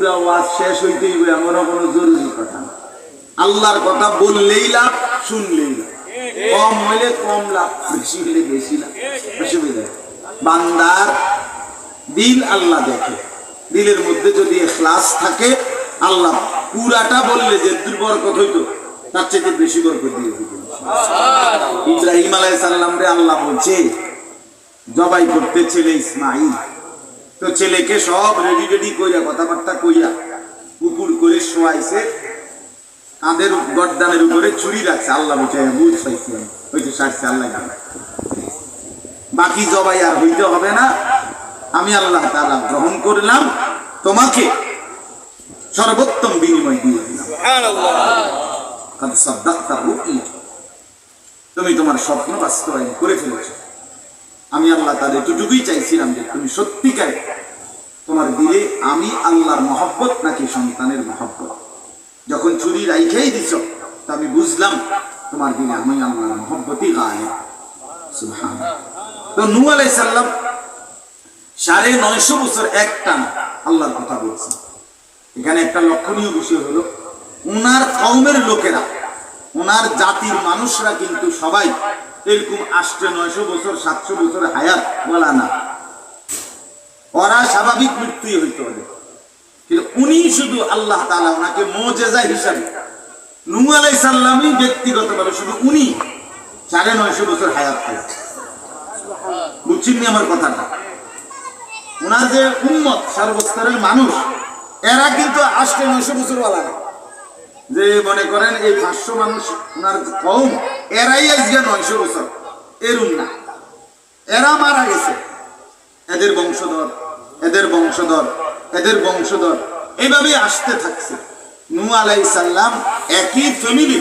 পুরা ওয়াজ শেষ হইতেই এমন কোনো জরুরি কথা না। আল্লাহর কথা বললেই লাভ, শুনলেই লাভ। কম হইলে কম লাভ, বেশি হইলে বেশি লাভ। অসুবিধা বান্দার দিল আল্লাহ দেখে। দিলের মধ্যে যদি ইখলাস থাকে, আল্লাহ পুরাটা বললে যে দুর্বরকত হইতো তার চেয়ে বেশি বরকত দিয়ে দিবেন। ইব্রাহিম আলাইহিস সালাম রে আল্লাহ বলছে জবাই করতে ছেলে ইসমাঈল, তো ছেলেকে সব রেডি কইরা কথাবার্তা কইয়া কুকুর করে শোয়াইছে, কাঁধের গর্দানের উপরে ছুরি রাখছে। আল্লাহ বলছে বুঝ পাইছি হইতে সারছে আল্লাহ, বাকি জবাই আর হইতে হবে না, আমি আল্লাহ তাআলা গ্রহণ করলাম, তোমাকে সর্বোত্তম বিনিময় দিয়ে দিলাম। তুমি তোমার স্বপ্ন বাস্তবায়ন করে ফেলেছো। আমি আল্লাহ তাআলা এতটুকুই চাইছিলাম যে তুমি সত্যিকারে তোমার দিলে আমি আল্লাহর মহব্বত নাকি সন্তানের মহব্বত। যখন ছুরি রাইখেই দিছ তা আমি বুঝলাম তোমার দিলে আমি আল্লাহর মহব্বতই গায়েব। সুবহানাল্লাহ। তো নূহ আলাইহিস সালাম 950 বছর একটানা আল্লাহর কথা বলছেন। এখানে একটা লক্ষণীয় বিষয় হলো উনার কওমের লোকেরা, উনার জাতির মানুষরা কিন্তু সবাই এরকম 900 বছর 700 বছর হায়াত বলা না, ওরা স্বাভাবিক মৃত্যুই হইতে হবে। কিন্তু উনি শুধু আল্লাহ তাআলা ওনাকে মুজিজা হিসাবে, নূহ আলাইহিস সালামই ব্যক্তিগতভাবে শুধু উনি 950 বছর হায়াত পেয়েছেন। বুঝছেন নি আমার কথাটা? উনার যে উম্মত সর্বস্তরের মানুষ, এরা কিন্তু 950 বছর ওয়ালা না, যে মনে করেন এই 500 মানুষ উনার কওম, এরাই আজকে 900 বছর, এরুম না। এরা মারা গেছে, এদের বংশধর, এদের বংশধর, এদের বংশধর, এইভাবে আসতে থাকছে। নূহ আলাইহিস সালাম একই ফ্যামিলি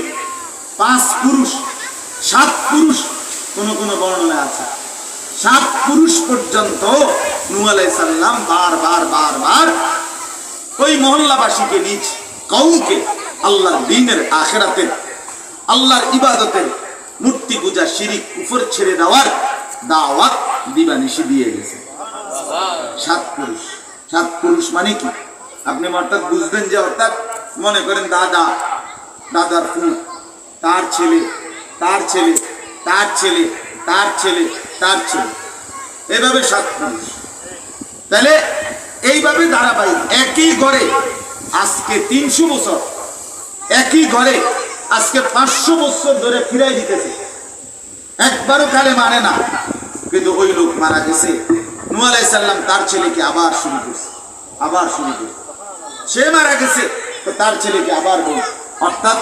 5 পুরুষ 7 পুরুষ, কোন কোন বর্ণনায় আছে 7 পুরুষ পর্যন্ত নূহ আলাইহিস সালাম বারবার ওই মহল্লাবাসীকে, নিজ কওমকে আল্লাহর দ্বীনের, আখিরাতের, আল্লাহর ইবাদতের, মূর্তি পূজা, শিরিক, কুফর ছেড়ে দেওয়ার দাওয়াত দিবানিশি দিয়ে গেছে। 7 পুরুষ। 7 পুরুষ মানে কি আপনি অর্থাৎ বুঝবেন যে অর্থাৎ মনে করেন দাদার ফুল, তার ছেলে, তার ছেলে, তার ছেলে, তার ছেলে, তার ছেলে, এভাবে 7 পুরুষ। তাহলে এইভাবে ধারাবাহিক একই ঘরে আজকে 300 বছর, একই ঘরে আজকে 500 বছর ধরে ফিরাই দিতেছে, একবারও কালে মানে না। কিন্তু ওই লোক মারা গেছে, নূহ আলাইহিস সালাম তার ছেলেকে আবার শুরু করছে, সে মারা গেছে তো তার ছেলেকে আবার বলছে। অর্থাৎ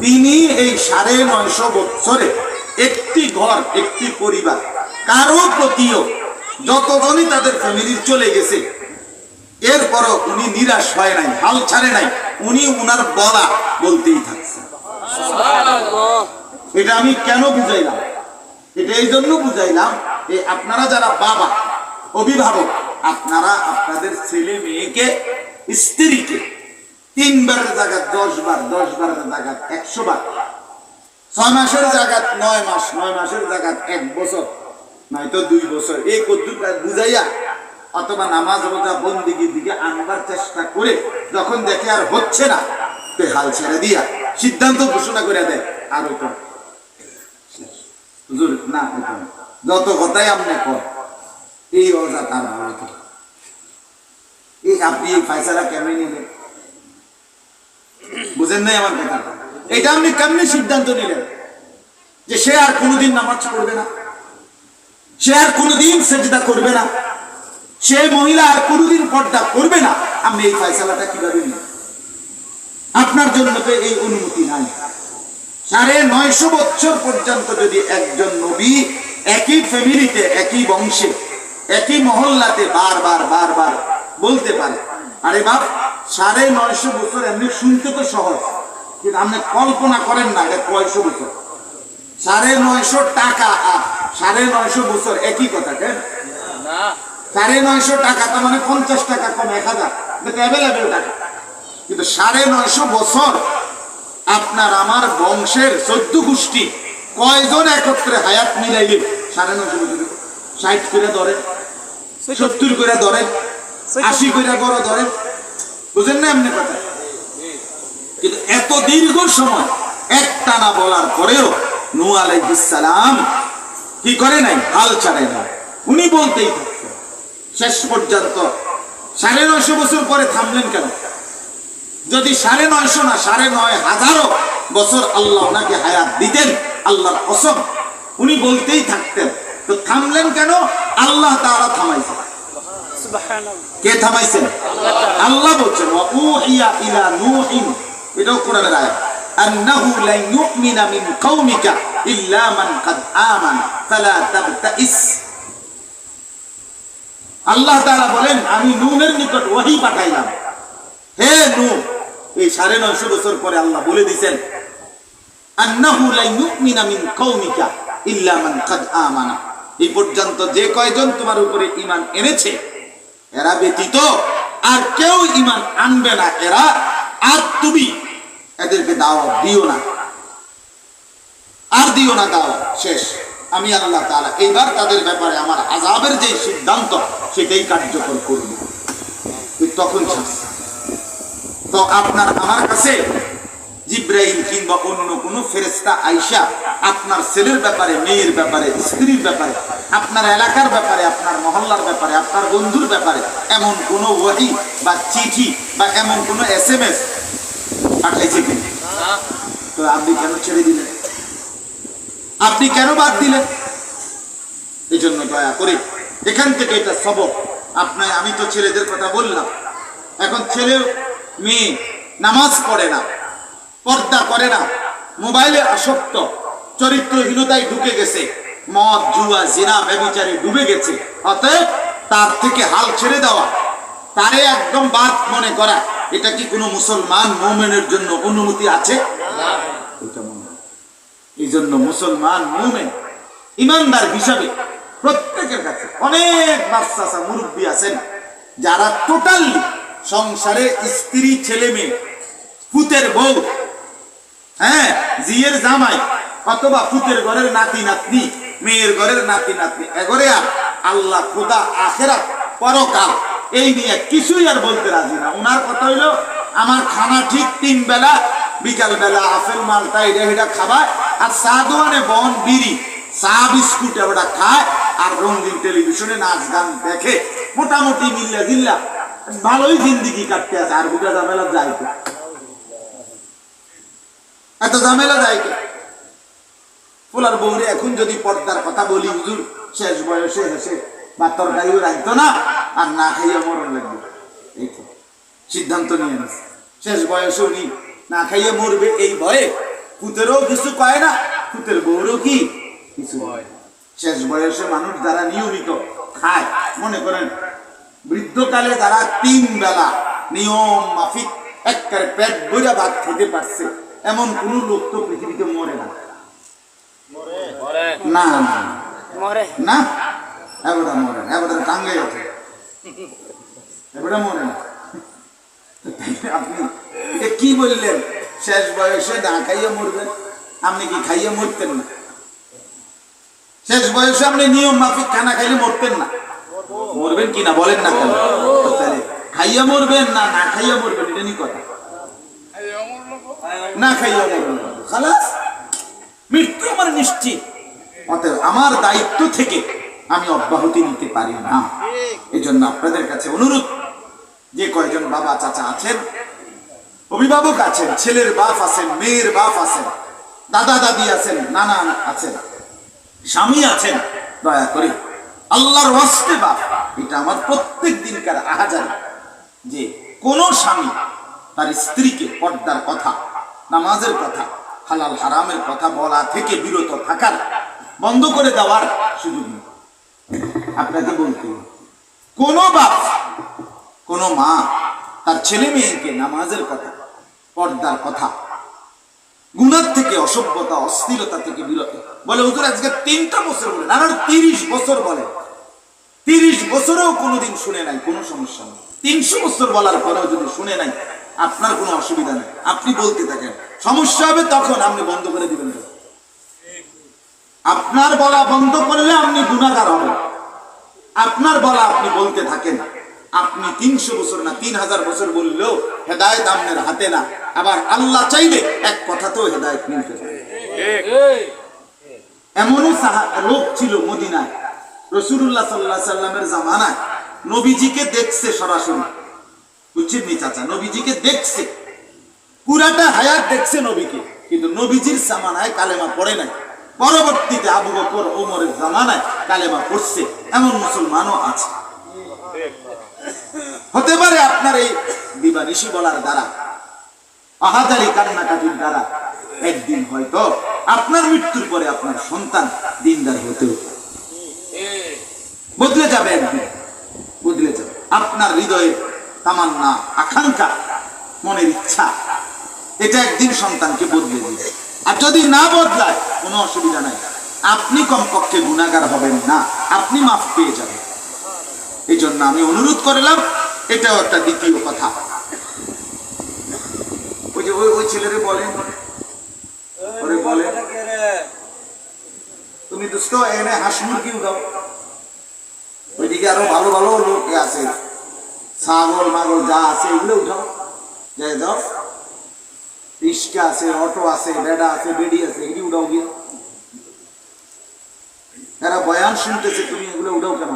তিনি এই 950 বছরে একটি ঘর, একটি পরিবার, কারো প্রতিও যতজনই তাদের ফ্যামিলির চলে গেছে, এরপরও উনি নিরাশ হয় নাই, হাল ছাড়ে নাই, উনি উনার বলা বলতেই থাকছে। এটা আমি কেন বুঝাইলাম? এটা এই জন্য বুঝাইলাম, আপনারা যারা বাবা, অভিভাবক, আপনারা আপনাদের ছেলে মেয়েকে, স্ত্রীকে 3 বারের জায়গায় 10 বার, 10 বারের জায়গায় 100 বার, 6 মাসের জায়গায় 9 মাস, 9 মাসের জায়গায় 1 বছর, নয়তো 2 বছর, এই কদ্দুটা বুঝাইয়া অথবা নামাজ রোজা বন্দিগির দিকে আনবার চেষ্টা করে যখন দেখে আর হচ্ছে না, তো হাল ছেড়ে দিয়া সিদ্ধান্ত ঘোষণা করে দেয় আর হইতো না, যত কথাই আপনি কর এই অজা তার ভালো। এই আপনি এই ফয়সালা কেমনে নিলেন? বুঝেন নাই আমার কথা? এটা আপনি কেমনে সিদ্ধান্ত নিলেন যে সে আর কোনোদিন নামাজ পড়বে না, সে আর কোনোদিন সেজদা করবে না, সে মহিলা আর কোনোদিন পর্দা করবে না? আপনি এই ফয়সালাটা কিভাবে নিলেন? আপনার জন্য তো এই অনুমতি নাই। 950 বছর পর্যন্ত যদি একজন নবী একই ফ্যামিলিতে, একই বংশে, একই মহল্লাতে বারবার বলতে পারে, আরে বাপ 950 বছর এমনি শুনতে তো সহজ, কিন্তু আপনি কল্পনা করেন না এটা কয়শো বছর। 950 টাকা আর 950 বছর একই কথা, কেন? 950 টাকা তো মানে 50 টাকা কম 1000, এটা অ্যাভেলেবেল টাকা। কিন্তু 950 বছর আপনার আমার বংশের 14 গোষ্ঠী কয়জন একত্রে হায়াত মিলাইলে 950 বছর 60 করে ধরেন, 70 করে ধরেন, 80 করে বড় ধরেন, বুঝেন না এমনি কথা? কিন্তু এত দীর্ঘ সময় একটানা বলার পরেও নূহ আলাইহিস সালাম কি করে নাই? হাল ছাড়ে নাই, উনি বলতেই থাকতেন শেষ পর্যন্ত। 950 বছর পরে থামলেন কেন? যদি 950 না 9,500 বছর আল্লাহ ওনাকে হায়াত দিতেন, আল্লাহর কসম উনি বলতেই থাকতেন। তো থামলেন কেন? আল্লাহ তাআলা থামাইছেন। কে থামাইছেন? আল্লাহ বলছেন ওয়া উহিয়া ইলা নূহিন, এটাও কোরআনের আয়াত, আন্নাহু লা ইউমিনা মিন কওমিকা ইল্লা মান কাদ আমানা ফালা তাবতাইস। আল্লাহ তাআলা বলেন আমি নূহের নিকট ওহী পাঠাইলাম, হে নূহ, এই 950 বছর পরে আল্লাহ বলে দিয়েছেন আন্নাহু লা ইউমিনা মিন কওমিকা ইল্লা মান কাদ আমানা, এই পর্যন্ত যে কয়জন তোমার উপরে ঈমান এনেছে এরা ব্যতীত আর কেউ ঈমান আনবে না, এরা আর তুমি এদেরকে দাওয়াত দিও না, আর দিও না দাওয়াত, শেষ। আমি আল্লাহ তাআলা এইবার তাদের ব্যাপারে আমার আযাবের যে সিদ্ধান্ত সেটাই কার্যকর করব। তখন ছাড়ছে। তো আপনার আমার কাছে জিবরাইল কিংবা অন্য কোনো ফেরেশতা আইসা আপনার ছেলের ব্যাপারে, মেয়ের ব্যাপারে, স্ত্রীর ব্যাপারে, আপনার এলাকার ব্যাপারে, আপনার মহল্লার ব্যাপারে, আপনার বন্ধুর ব্যাপারে এমন কোনো ওহী বা চিঠি বা এমন কোনো SMS পাঠাইছে কি? তো আপনি কেন ছেড়ে দিলেন? আপনি কেন বাদ দিলেন? এই জন্য দয়া করে এখান থেকে এটা সবক। আমি তো ছেলেদের কথা বললাম, এখন ছেলে মেয়ে নামাজ পড়ে না, পর্দা করে না, মোবাইলে আসক্ত, চরিত্রহীনতায় ঢুকে গেছে, মদ জুয়া জিনা ব্যভিচারে ডুবে গেছে। অতএব তার থেকে হাল ছেড়ে দেওয়া, তারে একদম বাদ মনে করা, এটা কি কোনো মুসলমান মুমিনের জন্য অনুমতি আছে? এটা মনে হয়। এই জন্য মুসলমান মুমিন ইমানদার হিসাবে প্রত্যেকের কাছে অনেক বাচ্চা মুরব্বী আছেন যারা টোটালি সংসারে স্ত্রী, ছেলে মেয়ে, পুতের বউ, হ্যাঁ জিয়ের জামাই, অথবা পুতের ঘরের নাতি নাতনি, মেয়ের ঘরের নাতি নাতনি, এগরে আর আল্লাহ, খোদা, আখিরাত, পরকাল এই নিয়ে কিছুই আর বলতে রাজি না। ওনার কথা হইলো আমার খানা ঠিক 3 বেলা, বিকাল বেলা আপেল মালটা এটা খাবায়, আর চা দোয়ানে বন বিড়ি, চা বিস্কুট ওটা খায়, আর রঙিন টেলিভিশনে নাচ গান দেখে, মোটামুটি মিল্লা জিল্লা ভালোই জিন্দিগি কাটতে আছে। আর দুটা ঝামেলা যায় তো, এত ঝামেলা যায় কে? ফুলার বউরে এখন যদি পর্দার কথা বলি, হুজুর শেষ বয়সে হেসে বা তরকারিও রাখতো না, আর না খাইয়া মরণ লাগবে, এই তো সিদ্ধান্ত নিয়ে নিচ্ছে। শেষ বয়সে উনি না খাইয়ে মরবে এই ভয়ে পুতেরও কিছু কয় না, পুতের বউরও কি কিছু হয়। শেষ বয়সে মানুষ যারা নিয়মিত খায়, মনে করেন বৃদ্ধকালে যারা 3 বেলা নিয়ম মাফিক একবারে পেট ভরে ভাত খেতে পারছে, এমন কোন লোক তো পৃথিবীতে মরে না। না না মরে না, এবারে মরে না, এবারে টাঙ্গে আছে, এবারে মরে না। আপনি এটা কি বললেন? শেষ বয়সে না খাইয়ে মরবেন? আপনি কি খাইয়ে মরতেন না? শেষ বয়সে আপনি নিয়ম মাফিক খানা খাইলে মরতেন না? মরবেন কি না বলেন না কেন? তাহলে খাইয়া মরবেন না না খাইয়া মরবেন, এটা নি কথা। না খাইয়া মরবেন, খালাস, মৃত্যু আমার নিশ্চিত। অতএব আমার দায়িত্ব থেকে আমি অব্যাহতি নিতে পারি না। এই জন্য আপনাদের কাছে অনুরোধ, যে কয়জন বাবা চাচা আছেন, অভিভাবক আছেন, ছেলের বাপ আছেন, মেয়ের বাপ আছেন, দাদা দাদি আছেন, নানা আছেন, স্বামী আছেন, দয়া করে আল্লাহর ওয়াস্তে বাপ, এটা আমার প্রত্যেক দিনকার আহাজারি, যে কোন স্বামী তার স্ত্রীকে পর্দার কথা, নামাজের কথা, হালাল হারামের কথা বলা থেকে বিরত থাকার, বন্ধ করে দেওয়ার সুযোগ নেই। আপনাকে বলতে, কোন বাপ, কোন মা তার ছেলে মেয়েকে নামাজের কথা, পর্দার কথা, গুনাহ থেকে, অসভ্যতা, অশ্লীলতা থেকে বিরত বলে, হুজুর আজকে 3টা বছর বলে, না 30 বছর বলে, 30 বছরেও কোনোদিন শুনে নাই, কোনো সমস্যা নেই। 300 বছর বলার পরেও যদি শুনে নাই, আপনার কোনো অসুবিধা নেই, আপনি বলতে থাকেন। সমস্যা হবে তখন আপনি বন্ধ করে দিবেন। আপনার বলা বন্ধ করলে আপনি গুনাহগার হবেন। আপনার বলা আপনি বলতে থাকেন, আপনি 300 বছর না 3000 বছর বললেও হেদায়েত আপনার হাতে না। আবার আল্লাহ চাইলে এক কথাতেও হেদায়েত মিলতে পারে। এমনও লোক ছিল মদিনায়, রাসূলুল্লাহ সাল্লাল্লাহু আলাইহি সাল্লামের জামানায় নবীজিকে দেখছে সরাসরি, বুঝছেন নি চাচা? নবীজিকে দেখছে, পুরাটা হায়াত দেখছে নবীকে, কিন্তু নবীজির জামানায় কালেমা পড়ে নাই। পরবর্তীতে আবু বকর ওমরের জামানায় কালেমা পড়ছে, এমন মুসলমানও আছে। হতে পারে আপনার এই দিবানিশি বলার দ্বারা, আহাজারি কান্নাকাটির দ্বারা একদিন হয়তো আপনার মৃত্যুর পরে আপনার সন্তান দিনদার হতেও বদলে যাবে, একদিন বদলে যাবে। আপনার হৃদয়ের তামান্না, আকাঙ্ক্ষা, মনের ইচ্ছা, এটা একদিন সন্তানকে বদলে দিবে। আর যদি না বদলায় কোনো অসুবিধা নাই, আপনি কমপক্ষে গুনাহগার হবেন না, আপনি মাফ পেয়ে যাবেন। এই জন্য আমি অনুরোধ করলাম, এটাও একটা দ্বিতীয় কথা। ওই যে ওই ছেলেরে বলেন, ওরে বলে তুমি দোস্ত এনে হাঁস মুরগি উঠাও, ওইদিকে আরো ভালো ভালো লোক আছে, ছাগল মাগল যা আছে এগুলো উঠাও, যাই যাও, রিক্সা আছে, অটো আছে, বেডা আছে, বেডি আছে, এগুলি উঠাও গিয়ে। এরা বয়ান শুনতেছে, তুমি এগুলো উঠাও কেন?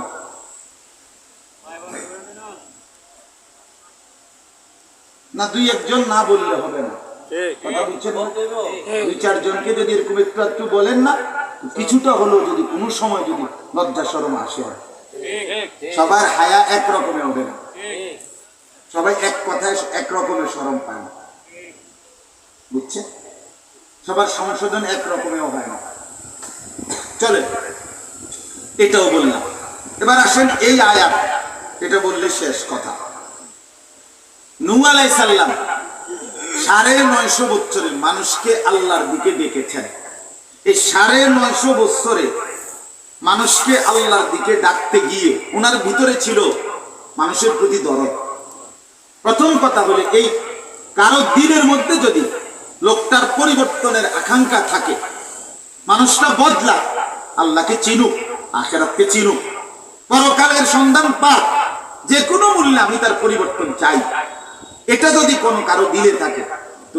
না দুই একজন না বললে হবে না, কথা বুঝছেন? দুই চারজনকে যদি এরকম একটু একটু বলেন না, কিছুটা হলেও যদি কোনো সময় যদি লজ্জা শরম আসে, সবার হায়া এক রকমের হবে না, সবাই এক কথায় এক রকমের শরম পায় না, বুঝছে? সবার সংশোধন এক রকমের হয় না। চলে, এটাও বললাম। এবার আসেন এই আয়াত, এটা বললে শেষ কথা। নূহ আলাইহিস সালাম 950 বছরে মানুষকে আল্লাহর দিকে ডেকেছেন। এই 950 বছরে মানুষকে আল্লাহর দিকে ডাকতে গিয়ে ওনার ভিতরে ছিল মানুষের প্রতি দরদ। প্রথম কথা বলে, এই কারো দিনের মধ্যে যদি লোকটার পরিবর্তনের আকাঙ্ক্ষা থাকে, মানুষটা বদলা, আল্লাহকে চিনুক, আখিরাতকে চিনুক, পরকালের সন্ধান পাক, যে কোনো মূল্যে আমি তার পরিবর্তন চাই, এটা যদি কোনো কারো দিলে থাকে, তো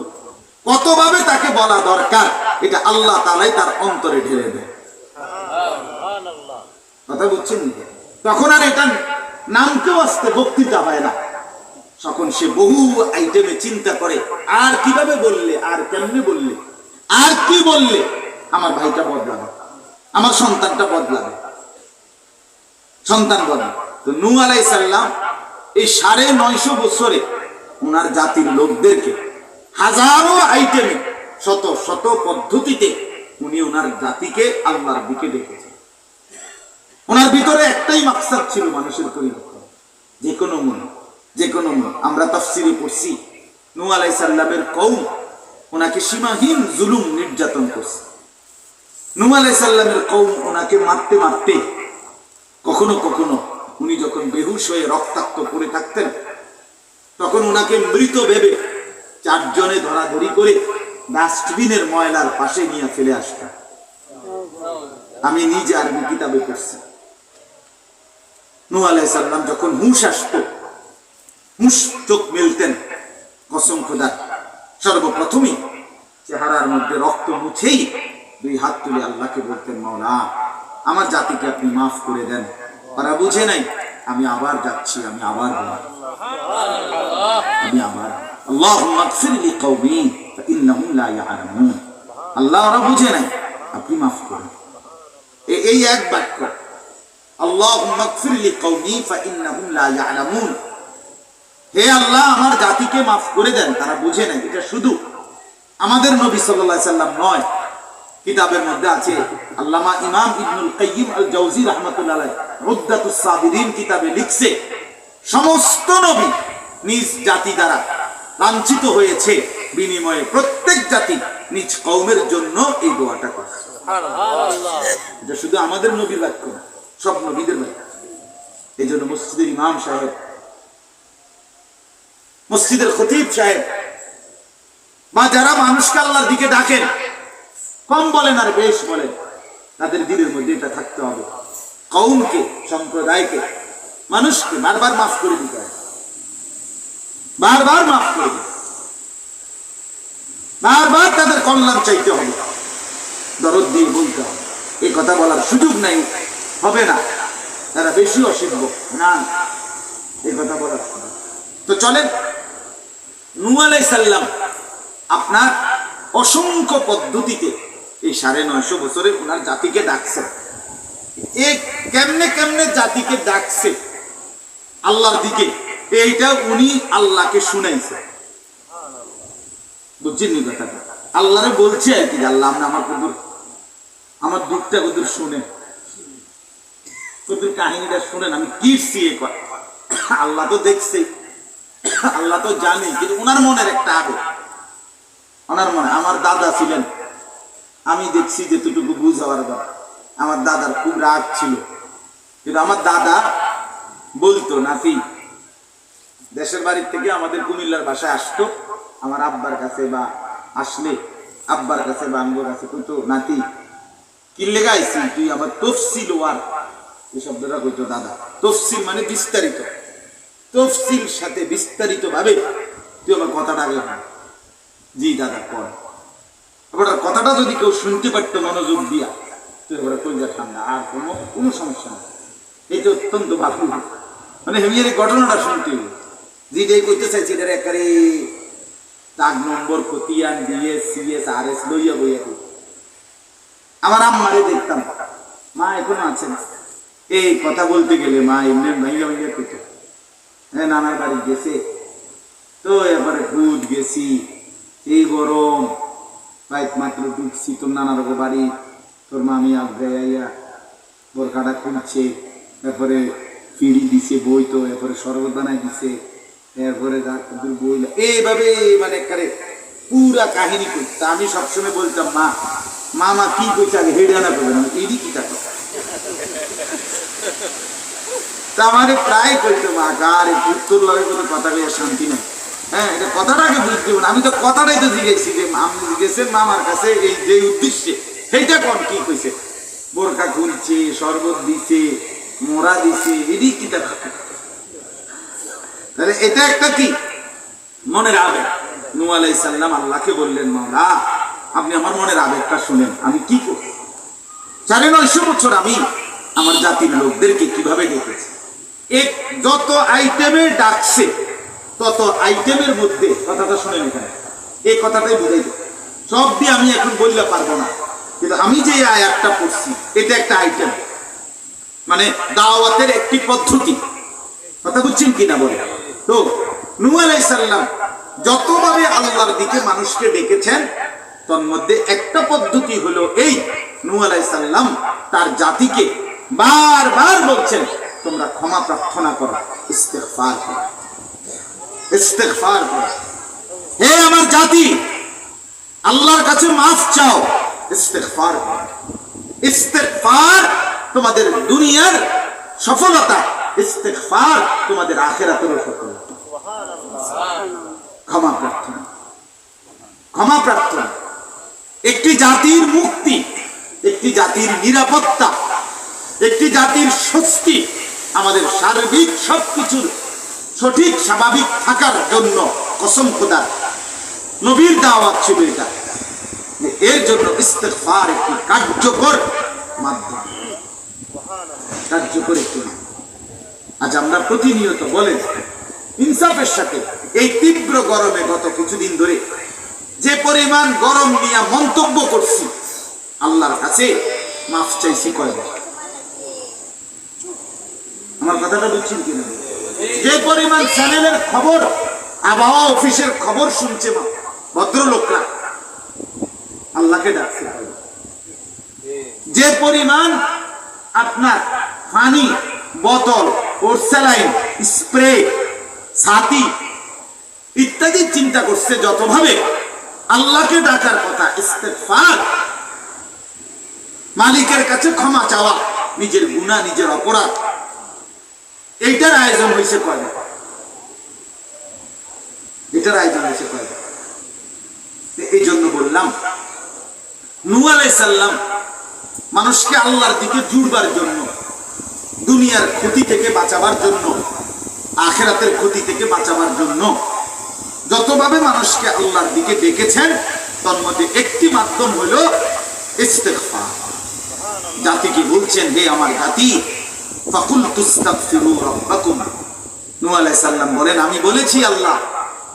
কতভাবে তাকে বলা দরকার এটা আল্লাহ তাআলাই তার অন্তরে ঢেলে দেয়। কথা বুঝছেন? তখন আর এটা নামকেও আসতে বক্তৃতা হয় না, তখন সে বহু আইটেমে চিন্তা করে, আর কিভাবে বললে, আর কেমনে বললে, আর কি বললে আমার ভাইটা বদলাবে, আমার সন্তানটা বদলাবে, সন্তান বদলাবে। তো নূহ আলাইহিস সালাম এই 950 বছরে ওনার জাতির লোকদেরকে হাজারো আইটেমে, শত শত পদ্ধতিতে উনি ওনার জাতিকে আল্লাহর দিকে ডেকেছেন। ওনার ভিতরে একটাই মাকসাদ ছিল, মানুষের পরিবর্তন, যে কোনো মূল্য, যে কোনো মূল্য। আমরা তাফসীরে পড়ছি, নূহ আলাইহিস সালামের কওম ওনাকে সীমাহীন জুলুম নির্যাতন করছে। নূহ আলাইহিস সালামের কওম ওনাকে মারতে মারতে, কখনো কখনো উনি যখন বেহুশ হয়ে রক্তাক্ত পড়ে থাকতেন, তখন ওনাকে মৃত ভেবে 4 জনে ধরাধরি করে ডাস্টবিনের ময়লার পাশে নিয়ে ফেলে আসতাম। আমি নিজে আরবি কিতাবে পড়ছি। নূহ আলাইহিস সালাম যখন হুঁশ আসতো, হুঁশ চোখ মেলতেন, কসম খোদার, সর্বপ্রথমই চেহারার মধ্যে রক্ত মুছেই 2 হাত তুলে আল্লাহকে বলতেন, মাওলা আমার জাতিকে আপনি মাফ করে দেন, ওরা বুঝে নাই, আমি আবার যাচ্ছি, আমি আবার আল্লাহুম্মা গফির লিকাওমি ফাইন্নাহুম লা ইয়ালামুন, আল্লাহ ওরা বুঝে নাই, আপনি মাফ করুন। এই এক বাক্য, আল্লাহুম্মা গফির লিকাওমি ফাইন্নাহুম লা ইয়ালামুন, হে আল্লাহ আমার জাতিকে মাফ করে দেন, তারা বুঝে নাই। এটা শুধু আমাদের নবী সাল্লাল্লাহু আলাইহি সাল্লাম নয়, কিতাবের মধ্যে আছে, আল্লামা ইমাম ইবনুল কাইয়িম আল জাওজি রাহমাতুল্লাহ আলাইহি উদ্দাতুস সাবিরিন কিতাবে লিখছে, সমস্ত নবী নিজ জাতি দ্বারা লাঞ্ছিত হয়েছে, বিনিময়ে প্রত্যেক জাতি নিজ কওমের জন্য এই দোয়াটা করে। সুবহানাল্লাহ। এটা শুধু আমাদের নবীর বাক্য না, সব নবীদের বাক্য। এই জন্য মসজিদের ইমাম সাহেব, মসজিদের খতিব সাহেব, বা যারা মানুষকে আল্লাহর দিকে ডাকেন, কম বলেন আর বেশ বলেন, তাদের দিলের মধ্যে এটা থাকতে হবে, কওমকে, সম্প্রদায়কে মানুষকে বারবার মাফ করে দিতে হয়, বারবার মাফ করে দিতে, বারবার তাদের কল্যাণ চাইতে হবে, দরদ দিয়ে বলতে হবে। এই কথা বলার সুযোগ নাই, হবে না, তারা বেশি অসিদ্ধ না, এই কথা বলার। তো চলেন, নূহ আলাইহিস সালাম আপনার অসংখ্য পদ্ধতিতে এই 950 বছরে ওনার জাতিকে ডাকছেন। এই কেমনে কেমনে জাতিকে ডাকছে আল্লাহর দিকে, এইটা উনি আল্লাহকে শুনাইছে। বুঝছেন নি কথাটা? আল্লাহরে বলছে আর কি, আল্লাহ আমার দুঃখটা কদুর শুনেন, কদুর কাহিনীটা শুনেন, আমি কিরছি এ কথা। আল্লাহ তো দেখছে, আল্লাহ তো জানে, কিন্তু ওনার মনের একটা আবেগ, ওনার মনে। আমার দাদা ছিলেন, আমি দেখছি যেটুকু বুঝাবার ব্যাপার। আমার দাদার খুব রাগ ছিল, কিন্তু আমার দাদা বলতো, নাতি দেশের বাড়ির থেকে আমাদের কুমিল্লার বাসায় আসতো, আমার আব্বার কাছে বা আসলে আব্বার কাছে বা আম্মুর কাছে কইতো, নাতি কি লেগে আইছি তুই, আমার তফসিল ওয়ার, এই শব্দটা কইতো দাদা। তফসিল মানে বিস্তারিত, তফসিল সাথে বিস্তারিত ভাবে তুই আমার কথাটা আগে বল। জি দাদা কর। এবার কথাটা যদি কেউ শুনতে পারতো মনোযোগ দিয়া, তুই এবার কইজা ঠান্ডা, আর কোনো সমস্যা নেই। এটা অত্যন্ত ভালো, মানে হেমিয়ার এই ঘটনাটা শুনতে হবে। যেটাই কইতে চাইছি এটার একারে দাগ নম্বর খতিয়ান দিয়ে সিএস আরএস লইয়া বইয়া কই। আমার আম্মারে দেখতাম, মা এখনো আছেন, এই কথা বলতে গেলে মা এমনি ভাইয়া ভাইয়া কইতো, হ্যাঁ নানার বাড়ি গেছে তো, এবারে দুধ গেছি, এই গরম বাইক মাত্র ঢুকছি তোর নানার বাড়ি, তোর মামি আগ্রাইয়া বোরখাটা খুলছে, তারপরে পিড়ি দিছে বই, তো এরপরে শরবত বানাই দিছে, এরপরে বই, এইভাবে মানে একেবারে পুরা কাহিনী করতে। আমি সবসময় বলতাম, মা মামা কি কইছে আগে হেডে না করবেন, এডি কি টাকা। তা আমারে প্রায় কইতো, মা গার উত্তর লগে কোনো কথা কইয়া শান্তি নেই, হ্যাঁ এটা কথাটাকে বুঝতে হবে না। আমি তো কথাটাই তো জিজ্ঞেসি যে আপনি জিজ্ঞেসেন মামার কাছে এই যে উদ্দেশ্যে, সেইটা কোন কি কইছে, বোরকা খুলছে, শরবত দিছে, মোড়া দিছে, এডি কি টাকা। তাহলে এটা একটা কি মনের আবেগ। নূহ আলাইহিস সালাম আল্লাহকে বললেন, মাওলা আপনি আমার মনের আবেগটা শুনেন, আমি কি করব। 950 বছর আমি আমার জাতির লোকদেরকে কিভাবে ডেকেছি, এক যত আইটেমে ডাকছে তত আইটেমের মধ্যে কথাটা শুনেন। এখানে এই কথাটাই বুঝাইতে, সব দিয়ে আমি এখন বললে পারবো না, কিন্তু আমি যে আয়াতটা পড়ছি এটা একটা আইটেম, মানে দাওয়াতের একটি পদ্ধতি। কথা বুঝছেন কিনা বলে? তো নূহ আলাইহিস সালাম যতভাবে আল্লাহর দিকে মানুষকে ডেকেছেন, তার মধ্যে একটা পদ্ধতি হলো এই, নূহ আলাইহিস সালাম তার জাতিকে বারবার বলছেন, তোমরা ক্ষমা প্রার্থনা করো, ইস্তিগফার করো, ইস্তিগফার করো। হে আমার জাতি, আল্লাহর কাছে মাফ চাও, ইস্তিগফার করো। ইস্তিগফার তোমাদের দুনিয়ার সফলতা, ইস্তিগফার তোমাদের আখিরাতের সফলতা। ক্ষমা প্রার্থনা, ক্ষমা প্রার্থনা একটি জাতির মুক্তি, একটি জাতির নিরাপত্তা, একটি জাতির স্বস্তি, আমাদের সার্বিক সবকিছুর সঠিক স্বাভাবিক থাকার জন্য কসম খোদার নবীর দাওয়াত ছিল এটা, এর জন্য ইস্তিগফার একটি কার্যকর মাধ্যম, কার্যকর একটি। আজ আমরা প্রতিনিয়ত বলেন ইনসাফের সাথে, এই তীব্র গরমে গত কিছুদিন ধরে যে পরিমাণ গরম নিয়ে মন্তব্য করছি, আল্লাহর কাছে মাফ চাইছি কয়বার। আমার কথাটা বুঝছেন কিনা? যে পরিমাণ চ্যানেলের খবর, আবহাওয়া অফিসের খবর শুনছে ভদ্রলোকরা, আল্লাহকে ডাকছে। যে পরিমাণ আপনার পানি বোতল, পোর্সেলাইন, স্প্রে, ছাতি ইত্যাদি চিন্তা করছে, যতভাবে আল্লাহকে ডাকার কথা, ইস্তিগফার, মালিকের কাছে ক্ষমা চাওয়া, নিজের গুনাহ, নিজের অপরাধ, এইটার আয়োজন হয়েছে কয়বার, এটার আয়োজন হয়েছে কয়বার। এই জন্য বললাম, নূহ আলাইহিস সালাম মানুষকে আল্লাহর দিকে জুড়বার জন্য দুনিয়ার ক্ষতি থেকে বাঁচাবার জন্য, আখিরাতের ক্ষতি থেকে বাঁচাবার জন্য যতভাবে মানুষকে আল্লাহর দিকে ডেকেছেন, তার মধ্যে একটি মাধ্যম হলো ইস্তিগফার। জাতিকে বলছেন, হে আমার জাতি, ফাকুলতু ইস্তাগফিরু রাব্বাকুম। নূহ আলাইহিস সালাম বলেন, আমি বলেছি আল্লাহ,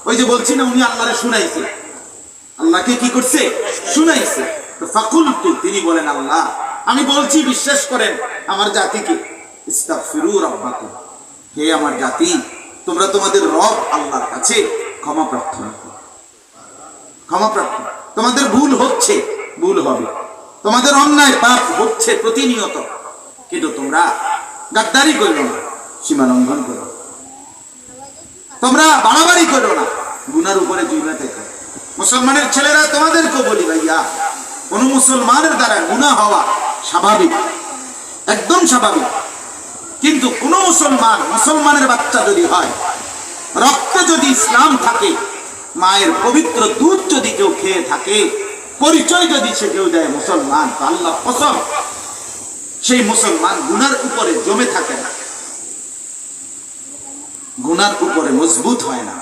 ওই যে বলছি না, উনি আল্লাহরে শুনাইছে, আল্লাহকে কি করছে? শুনাইছে। তো ফাকুলতু, তিনি বলেন, আল্লাহ আমি বলছি, বিশ্বাস করেন আমার জাতিকে, ইস্তাগফিরু রাব্বাকুম, হে আমার জাতি, তোমরা তোমাদের রব আল্লাহর কাছে ক্ষমা প্রার্থনা করো, ক্ষমা প্রার্থনা। তোমাদের ভুল হচ্ছে, ভুল হবে, তোমাদের অন্যায় পাপ হচ্ছে প্রতিনিয়ত, কিন্তু তোমরা গাদ্দারি করো না, সীমা লঙ্ঘন করো, তোমরা বাড়াবাড়ি করো না, গুনার উপরে জুড়ে থেকো। মুসলমানের ছেলেরা তোমাদেরকে বলি, ভাইয়া, কোন মুসলমানের দ্বারা গুনাহ হওয়া স্বাভাবিক, একদম স্বাভাবিক, কিন্তু কোন মুসলমানের বাচ্চা যদি হয়, রক্তে যদি ইসলাম থাকে, মায়ের পবিত্র দুধ যদি কেউ খেয়ে থাকে, পরিচয় যদি সে কেউ দেয় মুসলমান, আল্লাহ কসম সেই মুসলমান গুনার উপরে জমে থাকে না, গুনার উপরে মজবুত হয় না।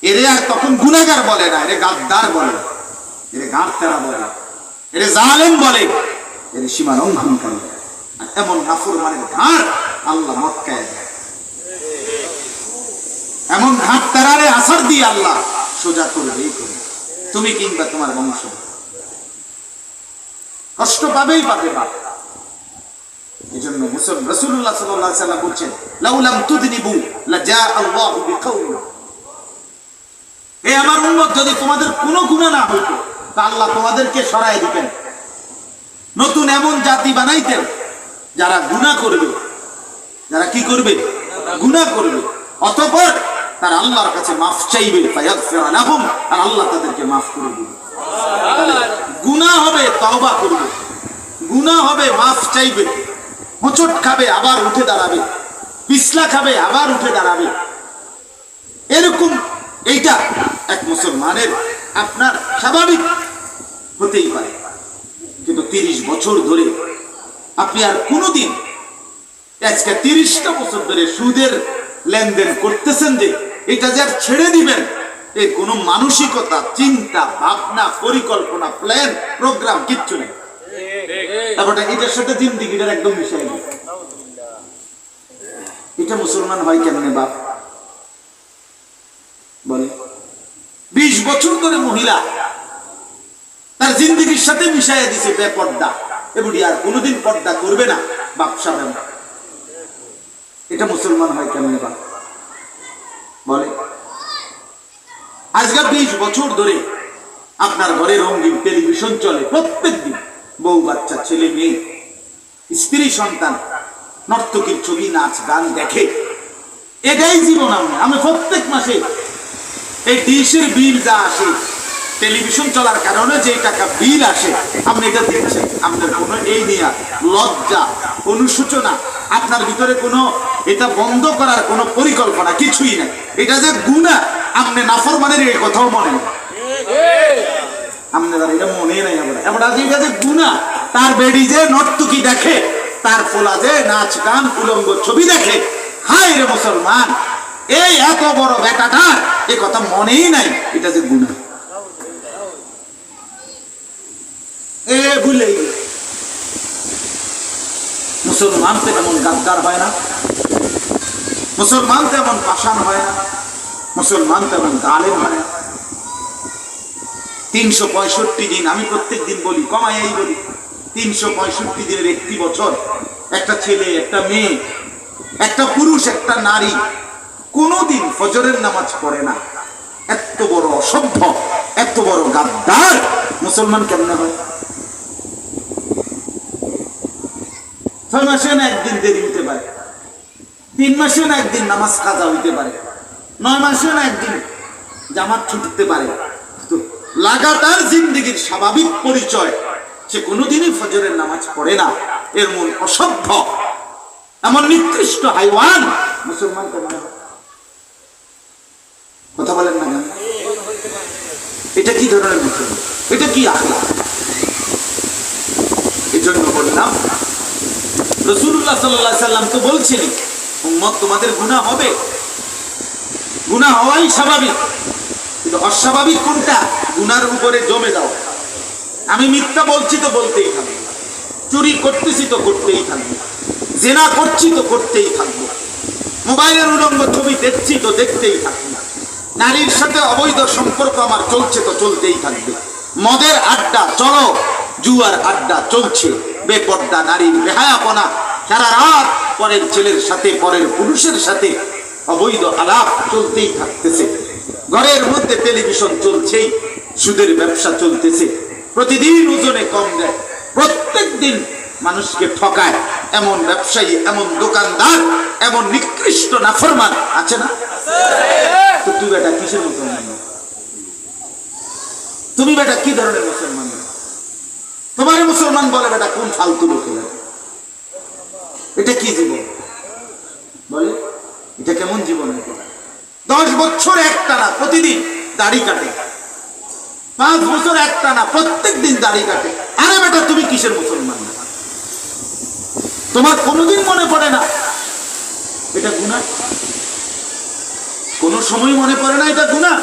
এরে আর তখন গুনাহগার বলে না, এরে গাদ্দার বলে, এরে গাদ্দারা বলে, এরে জালেম বলে, এরে সীমা লঙ্ঘনকারী। এমন নাফরমানের ঘাড় আল্লাহ মক্কায় দেয়, এমন ঘাট তারারে আসার দিয়ে আল্লাহ সোজা করবে, তুমি কিংবা তোমার বংশ কষ্ট পাবেই পাবে। বাপ, এই জন্য রাসূলুল্লাহ সাল্লাল্লাহু আলাইহি ওয়াসাল্লাম বলছেন, লাউলাম তুযনিবু লাজা আল্লাহু বিকাউম, হে আমার উম্মত, যদি তোমাদের কোনো গুনাহ না হইতো, তা আল্লাহ তোমাদেরকে সরায় দিতেন, নতুন এমন জাতি বানাইতেন যারা গুনাহ করবে, যারা কি করবে? গুনাহ করবে, অতঃপর তারা আল্লাহর কাছে মাফ চাইবে, ফায়াগফির লাহুম, আর আল্লাহ তাদেরকে মাফ করে দিবে। গুনাহ হবে, তওবা করবে, গুনাহ হবে, মাফ চাইবে, হোঁচট খাবে, আবার উঠে দাঁড়াবে, পিছলা খাবে, আবার উঠে দাঁড়াবে। এরকম এইটা এক মুসলমানের আপনার স্বাভাবিক হতেই পারে, কিন্তু 30 বছর ধরে আপনি আর কোনোদিন, আজকে 30টা বছর ধরে সুদের লেনদেন করতেছেন, যে এটা যে আর ছেড়ে দিবেন, এর কোনো মানসিকতা, চিন্তা ভাবনা, পরিকল্পনা, প্ল্যান, প্রোগ্রাম কিচ্ছু নেই। তারপরে এটার সাথে জিন্দিগিটার একদম মিশাই নেই। এটা মুসলমান হয় কেমনে বাপ বলে? 20 বছর ধরে মহিলা তার জিন্দিগির সাথে মিশাইয়া দিছে বেপর্দা, এগুলি আর কোনোদিন পর্দা করবে না, বাপসা দেন। এটা মুসলমান হয় কেমনে বাপ বলে? আজকে 20 বছর ধরে আপনার ঘরে রঙিন টেলিভিশন চলে, প্রত্যেক দিন বউ বাচ্চা, ছেলে মেয়ে, স্ত্রী সন্তান, নর্তকীর ছবি, নাচ গান দেখে, এটাই জীবন। আমি প্রত্যেক মাসে এই ডিশের বিল যা আসে, টেলিভিশন চলার কারণে যে টাকা বিল আসে, আপনি এটা দিচ্ছেন, আপনার কোনো এই নিয়ে লজ্জা, অনুশোচনা আপনার ভিতরে কোনো, এটা বন্ধ করার কোনো পরিকল্পনা কিছুই নাই। এটা যে গুনাহ, আপনি নাফরমানের এই কথাও মনে নেই, আপনার এটা মনে নাই। আমরা যেটা যে গুনাহ, তার বেডি যে নর্তকী দেখে, তার ফোলা যে নাচ গান, উলঙ্গ ছবি দেখে, হায় রে মুসলমান, এই এত বড় বেটাটার এ কথা মনেই নাই, এটা যে গুনাহ। ভুলে মুসলমান তো এমন গাদ্দার হয় না, মুসলমান তো এমন পাষাণ হয় না, মুসলমান তো এমন জালেম হয় না। 365 দিন, আমি প্রত্যেক দিন বলি, কমাইয়াই বলি, 365 দিনের একটি বছর একটা ছেলে, একটা মেয়ে, একটা পুরুষ, একটা নারী কোনোদিন ফজরের নামাজ পড়ে না। এত বড় অসভ্য, এত বড় গাদ্দার মুসলমান কেমনে হয়? 6 মাসে না একদিন দেরি হইতে পারে, 3 মাসে না একদিন নামাজ কাজা হইতে পারে, 9 মাসে না একদিন জামাত ছুটতে পারে, লাগাতার জিন্দেগির স্বাভাবিক পরিচয় সে কোনোদিনই ফজরের নামাজ পড়ে না। এর মন অসভ্য, এমন নিকৃষ্ট হাইওয়ান মুসলমান কেমন হয়? কথা বলেন না কেন? এটা কি ধরনের মুসলমান? এটা কি আখলাক? এই জন্য বললাম রাসূলুল্লাহ সাল্লাল্লাহু আলাইহি সাল্লাম তো বলছেন উম্মত তোমাদের গুনাহ হবে, গুনাহ হওয়াই স্বাভাবিক, কিন্তু অস্বাভাবিক কোনটা? গুনার উপরে জমে যাও। আমি মিথ্যা বলছি তো বলতেই থাকবো, চুরি করতেছি তো করতেই থাকবো, জেনা করছি তো করতেই থাকবো, মোবাইলের উলঙ্গ ছবি দেখছি তো দেখতেই থাকবো, নারীর সাথে অবৈধ সম্পর্ক আমার চলছে তো চলতেই থাকবে, মদের আড্ডা চলো, জুয়ার আড্ডা চলছে, বেপর্দা নারীর বেহায়াপনা, সারা রাত পরের ছেলের সাথে পরের পুরুষের সাথে অবৈধ আলাপ চলতেই থাকতেছে, ঘরের মধ্যে টেলিভিশন চলছেই, সুদের ব্যবসা চলতেছে, প্রতিদিন ওজনে কম দেয়, প্রত্যেক দিন মানুষকে ঠকায়, এমন ব্যবসায়ী, এমন দোকানদার, এমন নিকৃষ্ট নাফরমান আছে না? তো তুই বেটা কিসের মুসলমান? তুমি বেটা কি ধরনের মুসলমান? তোমার মুসলমান বলে বেটা কোন ফালতু লোকেরা? এটা কি জীবন বলে? এটা কেমন জীবন? 10 বছর একটানা প্রতিদিন দাড়ি কাটে, 5 বছর একটানা প্রত্যেক দিন দাড়ি কাটে। আরে বেটা তুমি কিসের মুসলমান? তোমার কোনোদিন মনে পড়ে না এটা গুনাহ? কোন সময় মনে পড়ে না এটা গুনাহ?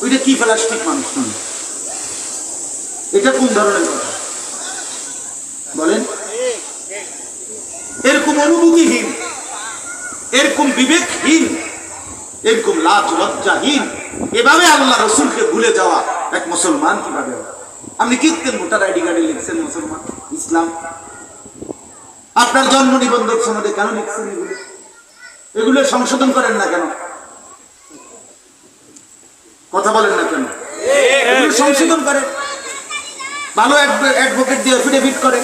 ওইটা কি প্লাস্টিক মানুষ নয়? এটা কোন ধরনের কথা বলেন? এরকম অনুভূতিহীন, এরকম বিবেকহীন, এরকম লাজ লজ্জাহীন এভাবে আল্লাহ রসুলকে ভুলে যাওয়া এক মুসলমান কিভাবে হয়? আপনি কীর্তেন ভোটার আইডি কার্ডে লিখছেন মুসলমান ইসলাম, আপনার জন্ম নিবন্ধক সনদে কেন লিখছেন এগুলো? এগুলো সংশোধন করেন না কেন? কথা বলেন না কেন? এগুলো সংশোধন করে, ভালো অ্যাডভোকেট দিয়ে এফিডেভিট করে।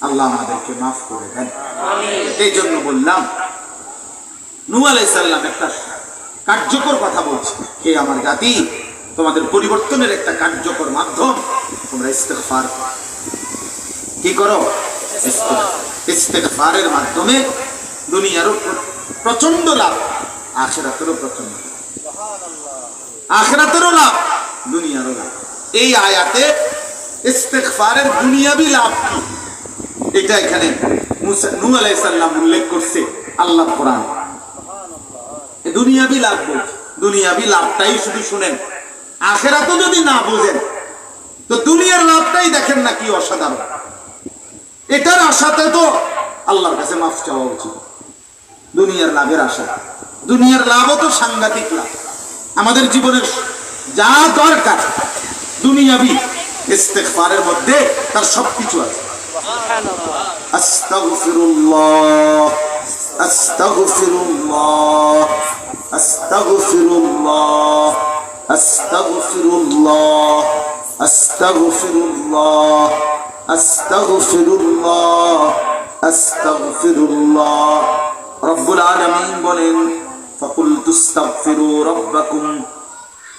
আল্লাহ আমাদেরকে মাফ করে দেন। এই জন্য বললাম নূহ আলাইহিস সালাম একটা কার্যকর কথা বলছে, হে আমার জাতি, তোমাদের পরিবর্তনের একটা কার্যকর মাধ্যম তোমরা ইস্তেগফার কি করো? ইস্তেগফারের মাধ্যমে দুনিয়ারও প্রচন্ড লাভ, আখিরাতেরও প্রচন্ড, আখিরাতেরও লাভ, দুনিয়ারও লাভ। এই আয়াতে ইস্তেগফারের দুনিয়াবি লাভ কি এটা এখানে নূহ আলাইহিস সালাম উল্লেখ করছে আল্লাহ কোরআন। দুনিয়াবি লাভ বলছে, দুনিয়াবি লাভটাই শুধু শুনেন, আখিরাতও যদি না বুঝেন তো দুনিয়ার লাভটাই দেখেন না কি অসাধারণ। এটার আশাতে তো আল্লাহর কাছে মাফ চাওয়া উচিত, দুনিয়ার লাভের আশা। দুনিয়ার লাভও তো সাংঘাতিক লাভ, আমাদের জীবনের যা দরকার দুনিয়াবি ইস্তেগফারের মধ্যে তার সবকিছু আছে। আস্তাগফিরুল্লাহ, আস্তাগফিরুল্লাহ, আস্তাগফিরুল্লাহ, আস্তাগফিরুল্লাহ, আস্তাগফিরুল্লাহ, আস্তাগফিরুল্লাহ, আস্তাগফিরুল্লাহ। রব্বুল আলামিন বলেন ফাকুলতু আস্তাগফিরু রাব্বাকুম,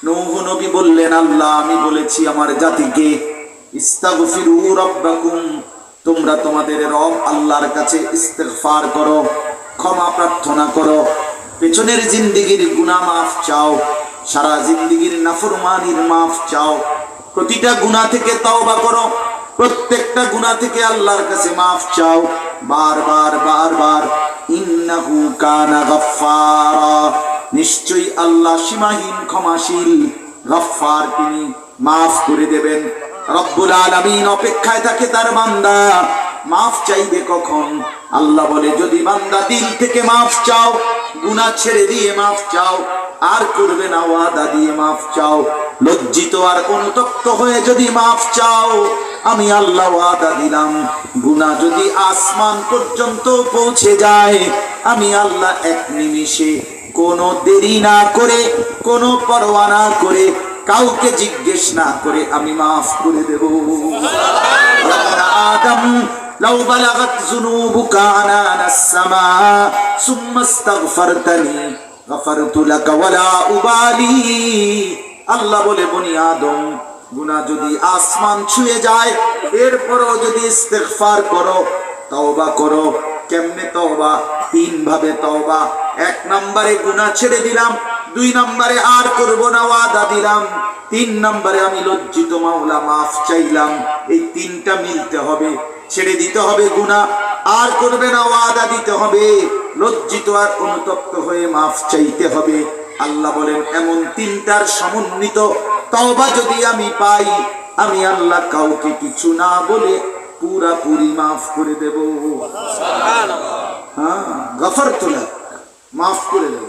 নূহ নবী বললেন আল্লাহ আমি বলেছি আমার জাতিকে ইস্তাগফিরু রাব্বাকুম, তোমরা তোমাদের রব আল্লাহর কাছে ইস্তেগফার করো, ক্ষমা প্রার্থনা করো, পেছনের জিন্দেগির গুনাহ মাফ চাও, সারা জিন্দেগির নাফরমানির মাফ চাও, প্রতিটা গুনাহ থেকে তওবা করো, প্রত্যেকটা গুনাহ থেকে আল্লাহর কাছে মাফ চাও, বারবার বারবার। ইন্নাহু কানা গাফফারা, নিশ্চয়ই আল্লাহ সীমাহীন ক্ষমাশীল, গফফার, তিনি মাফ করে দেবেন। রব্বুল আলামিন অপেক্ষায় থাকে তার বান্দা মাফ চাইবে কখন। আল্লাহ বলে যদি বান্দা দিল থেকে মাফ চাও, গুনাহ ছেড়ে দিয়ে মাফ চাও, আর করবে না ওয়াদা দিয়ে মাফ চাও, লজ্জিত আর অনুতপ্ত হয়ে যদি মাফ চাও, আমি আল্লাহ ওয়াদা দিলাম গুনাহ যদি আসমান পর্যন্ত পৌঁছে যায়, আমি আল্লাহ এক নিমিষে কোনো দেরি না করে, কোনো পরোয়া না করে, কাউকে জিজ্ঞেস না করে আমি মাফ করে দেব। আদম লাউ বালাগাত যুনুবুকা আনানাস সামা সুম্মা ইস্তাগফারতানি গফারতু লাকা ওয়ালা উবালি। আল্লাহ বলে বনি আদম, গুনাহ যদি আসমান ছুঁয়ে যায় এরপরও যদি ইস্তেগফার করো, তওবা করো। কেমনে তওবা? 3 ভাবে তওবা। 1 নম্বরে গুনাহ ছেড়ে দিলাম, 2 নম্বরে আর করব না ওয়াদা দিলাম, 3 নম্বরে আমি লজ্জিত মাওলা মাফ চাইলাম। এই 3টা মিলতে হবে। ছেড়ে দিতে হবে গুনাহ, আর করবে না ওয়াদা দিতে হবে, লজ্জিত আর অনুতপ্ত হয়ে মাফ চাইতে হবে। আল্লাহ বলেন এমন 3টার সমন্বিত তওবা যদি আমি পাই, আমি আল্লাহ কাউকে কিছু না বলে পুরাপুরি মাফ করে দেব। হ্যাঁ, গফরতু লাক, মাফ করে দেব।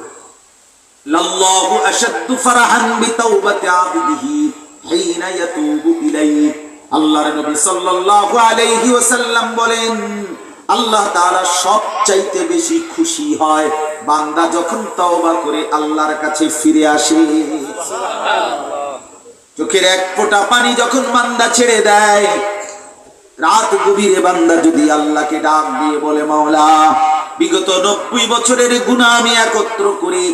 লাল্লাহু আশাদ্দু ফারহান বিতাওবাতি আবদিহি হিনা ইয়াতুবু ইলাইহি। আল্লাহর নবী সাল্লাল্লাহু আলাইহি ওয়াসাল্লাম বলেন, আল্লাহ তাআলা সবচাইতে বেশি খুশি হয় বান্দা যখন তওবা করে আল্লাহর কাছে ফিরে আসে। চোখের এক ফোঁটা পানি যখন বান্দা ছেড়ে দেয়, রাত গভীরে বান্দা যদি আল্লাহকে ডাক দিয়ে বলে, মাওলা বিগত 90 বছরের গুনাহ আমি একত্র করে,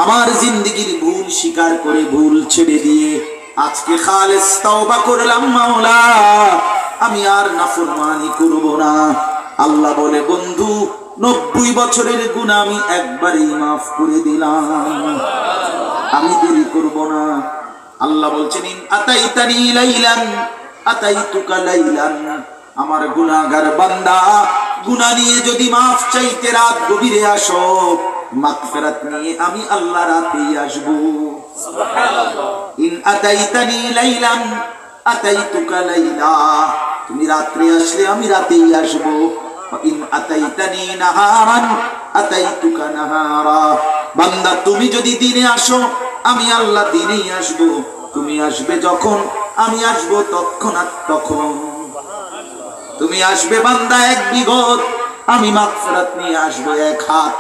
আমার জিন্দেগির ভুল স্বীকার করে, ভুল ছেড়ে দিয়ে আজকে খালেস তওবা করলাম মাওলা, আমি আর নাফরমানি করব না। আল্লাহ বলে, বন্ধু 90 বছরের গুনাহ আমি একবারেই মাফ করে দিলাম, আমি দেরি করব না। আল্লাহ বলছেন, ইন আতাইতানি লাইলান আতাইতুকা লাইলান। আমার গুনাহগার বান্দা গুনাহ নিয়ে যদি মাফ চাইতে রাত গভীরে আসো, মাগফিরাত নিয়ে আমি আল্লাহ রাতেই আসব। সুবহানাল্লাহ। ইন আতাইতানি লাইলান আতাইতুকা লাইলা। তুমি রাত্রে আসলে আমি রাতেই আসব। ইন আতাইতানি নাহারান আতাইতুকা নাহারা। বান্দা তুমি যদি দিনে আসো, আমি আল্লাহ দিনেই আসব। তুমি আসবে যখন, আমি আসব তৎক্ষণাৎ তখন। তুমি আসবে বান্দা 1 বিঘত, আমি মাগফিরাত নিয়ে আসব 1 হাত।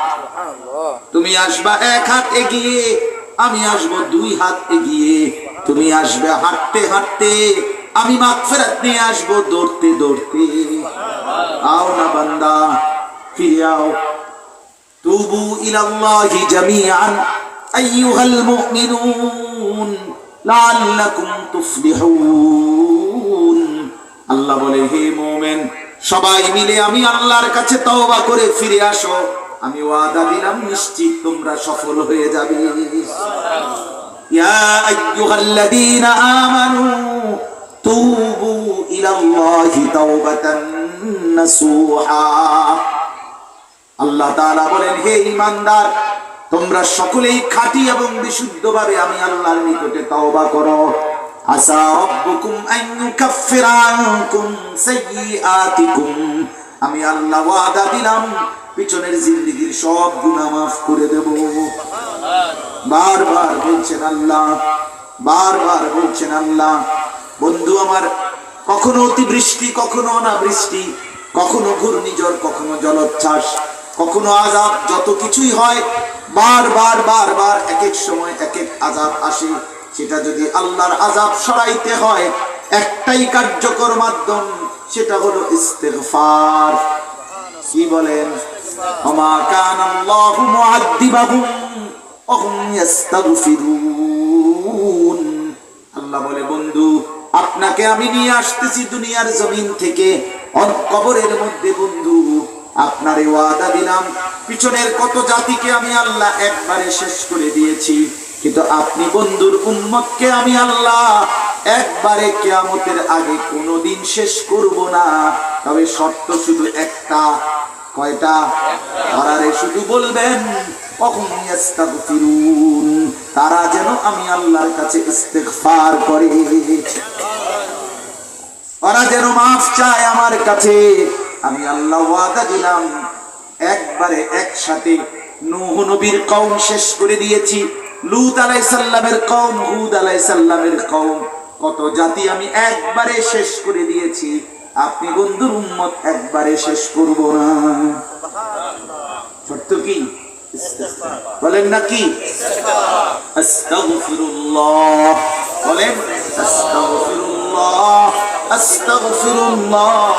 তুমি আসবা 1 হাত এগিয়ে, আমি আসব 2 হাত এগিয়ে। তুমি আসবে হাঁটতে হাঁটতে, আমি মাগফিরাত নিয়ে আসব দৌড়তে দৌড়তে। আও না বান্দা, ফিরে আও। তুবু ইলাল্লাহি জামিআন আইয়ুহাল মুমিনুন লাআল্লাকুম তুফলিহুন। আল্লাহ বলে, হে মুমিন, সবাই মিলে আমি আল্লাহর কাছে তওবা করে ফিরে আসো, আমি ওয়াদা দিলাম নিশ্চিত তোমরা সফল হয়ে যাবে। ইয়া আইয়ুহাল্লাযীনা আমানু তুবু ইলাল্লাহি তাওবাতান নাসুহা। আল্লাহ তাআলা বলেন, হে ঈমানদার, তোমরা সকলেই খাঁটি এবং বিশুদ্ধভাবে আমি আল্লাহর নিকটে তওবা করো। আসা রাব্বুকুম আন ইউকাফিরা আনকুম সাইয়্যাতিকুম। আমি আল্লাহ ওয়াদা দিলাম পিছনের জিন্দেগীর সব গুনাহ মাফ করে দেব। বারবার বলছেন আল্লাহ, বারবার বলছেন আল্লাহ। বন্ধু আমার, কখনো অতিবৃষ্টি, কখনো অনাবৃষ্টি, কখনো ঘূর্ণিঝড়, কখনো জলোচ্ছ্বাস, কখনো আযাব, যত কিছুই হয়, বারবার বারবার এক এক সময় এক এক আযাব আসে। সেটা যদি আল্লাহর আযাব সরাইতে হয়, একটাই কার্যকর মাধ্যম, সেটা হলো ইস্তিগফার। কি বলেন? ওমা কানাল্লাহু মুআদ্দিবাহুম ওয়া হুম ইস্তাগফিরুন। আল্লাহ বলে, বন্ধু আপনাকে আমি নিয়ে আসতেছি দুনিয়ার জমিন থেকে কবরের মধ্যে। বন্ধু আপনারে ওয়াদা দিলাম, পিছনের কত জাতিকে আমি আল্লাহ একবারে শেষ করে দিয়েছি, কিন্তু আপনি বন্ধুর উম্মতকে আমি আল্লাহ একবারে কিয়ামতের আগে কোনোদিন শেষ করব না। তবে শর্ত শুধু একটা। কয়টা? ওরারে শুধু বলবেন কখন ইস্তাগফিরুন, তারা যেন আমি আল্লাহর কাছে ইস্তিগফার করে, ওরা যেন মাফ চায় আমার কাছে। আমি আল্লাহ ওয়াদা দিলাম, একবারে একসাথে নূহ নবীর কওম শেষ করে দিয়েছি, লূত আলাইহিস সালামের কওম, হুদ আলাইহিস সালামের কওম, কত জাতি আমি একবারে শেষ করে দিয়েছি। আপনি বন্ধুর উম্মত একবারে শেষ করব না। শর্ত কি? বলেন নাকি? আস্তাগফিরুল্লাহ। বলেন আস্তাগফিরুল্লাহ, আস্তাগফিরুল্লাহ,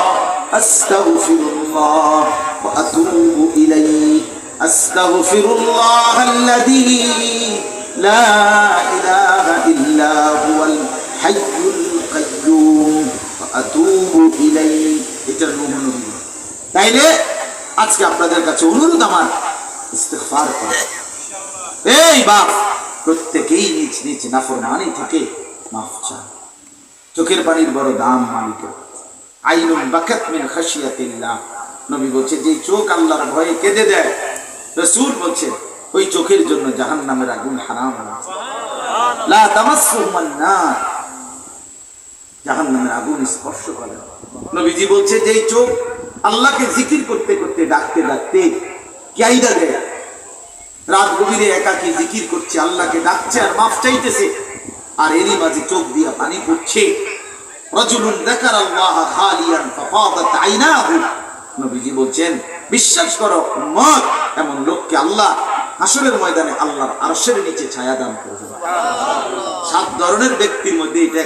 আস্তাগফিরুল্লাহ ওয়া আতুবু ইলাইহি। আস্তাগফিরুল্লাহাল্লাযী লা ইলাহা ইল্লা হুয়াল হাইয়ুল কাইয়্যুম ওয়া আতুবু ইলাইহি। এটা নূহ নবী। তাইলে আজকে আপনাদের কাছে অনুরোধ আমার, ইস্তিগফার করুন। এই বাপ, প্রত্যেকেই নিজ নিজ নাফরমানি থেকে মাফ চান। চোখের পানির বড় দাম মালিকের। আইনুন বাকাত মিন খাশিয়াতিল্লাহ, নবী বলছে যে চোখ আল্লাহর ভয়ে কেঁদে দেয়, রাসূল বলছেন ওই চোখের জন্য জাহান্নামের আগুন হারাম। লা তামাসসুহুমান নার, জাহান্নামের আগুন স্পর্শ করে। নবীজি বলছে যে চোখ আল্লাহকে জিকির করতে করতে ডাকতে ডাকতে কাইদা দেয়, রাত গভীরে একাকী জিকির করছে, আল্লাহকে ডাকছে আর মাফ চাইতেছে, আর এরই মাঝে চোখ দিয়া পানি পড়ছে। রাজুলুন যাকারাল্লাহ খালিয়ান ফাফাদাত আইনাহু, নবীজি বলছেন বিশ্বাস করো উম্মত, এমন লোককে আল্লাহ হাসরের ময়দানে আল্লাহর আরশের নিচে ছায়া দান করবেন। 7 ধরনের ব্যক্তির মধ্যে এটা,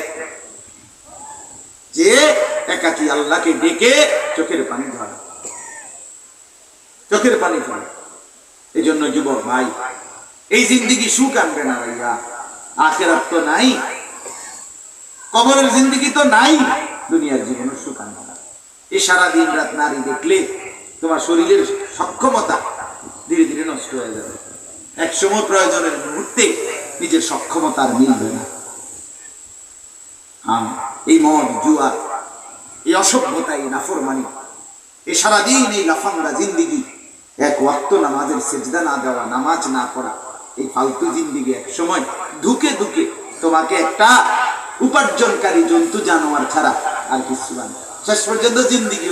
যে একাকী আল্লাহকে ডেকে চোখের পানি ধরে, চোখের পানি ধরে। এই জন্য যুবক ভাই, এই জিন্দিগি সুখ আনবে না ভাইয়া, আখিরাত তো নাই, কবরের জিন্দিগি তো নাই, দুনিয়ার জীবনের সুখ আনবে না। এই সারা দিন রাত নারী দেখলে তোমার শরীরের সক্ষমতা ধীরে ধীরে নষ্ট হয়ে যাবে। একসময় প্রয়োজনের মুহূর্তে নিজের সক্ষমতা আর মিলবে না। হ্যাঁ, এই মদ, জুয়া, এই অসভ্যতা, এই নাফরমানি, এই সারাদিন এই লাফাঙ্গা জিন্দিগি, এক ওয়াক্ত নামাজের সেজদা না দেওয়া, নামাজ না পড়া, এই ফালতু জিন্দিগি এক সময় ধুকে ধুকে তোমাকে একটা উপার্জনকারী জন্তু জানোয়ার ছাড়া আর কিছু বানায়। শেষ পর্যন্ত জিন্দিগি